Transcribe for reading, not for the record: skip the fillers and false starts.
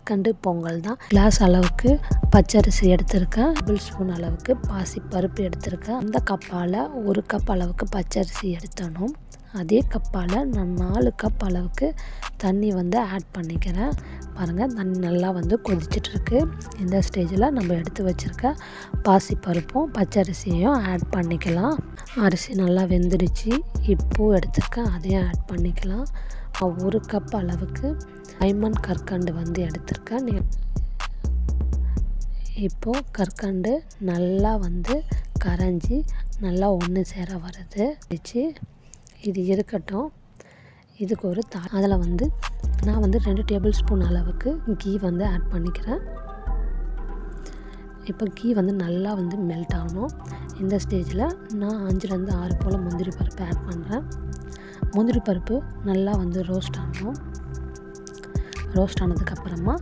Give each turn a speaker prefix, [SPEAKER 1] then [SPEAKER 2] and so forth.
[SPEAKER 1] கற்கண்டு பொங்கல் தான். கிளாஸ் அளவுக்கு பச்சரிசி எடுத்திருக்கேன். டேபிள் ஸ்பூன் அளவுக்கு பாசி பருப்பு எடுத்திருக்கேன். அந்த கப்பால் 1 கப் அளவுக்கு பச்சரிசி எடுத்தணும். அதே கப்பால் நான் 4 கப் அளவுக்கு தண்ணி ஆட் பண்ணிக்கிறேன். பாருங்கள், தண்ணி நல்லா கொதிச்சிட்ருக்கு. இந்த ஸ்டேஜில் நம்ம எடுத்து வச்சுருக்க பாசி பருப்பும் பச்சரிசியையும் ஆட் பண்ணிக்கலாம். அரிசி நல்லா வெந்துடுச்சு. இப்போது எடுத்துருக்கேன், அதையும் ஆட் பண்ணிக்கலாம். 1 கப் அளவுக்கு டைமண்ட் கற்கண்டு எடுத்திருக்கேன். இப்போது கற்கண்டு நல்லா கரைஞ்சி நல்லா ஒன்று சேர வருது. இது இருக்கட்டும். இதுக்கு ஒரு அதில் நான் 2 டேபிள் ஸ்பூன் அளவுக்கு கீ ஆட் பண்ணிக்கிறேன். இப்போ கீ நல்லா மெல்ட் ஆகணும். இந்த ஸ்டேஜில் நான் 5லேருந்து 6 போல் முந்திரி பருப்பு ஆட் பண்ணுறேன். முந்திரி பருப்பு நல்லா ரோஸ்ட் ஆகணும். ரோஸ்ட் ஆனதுக்கப்புறமா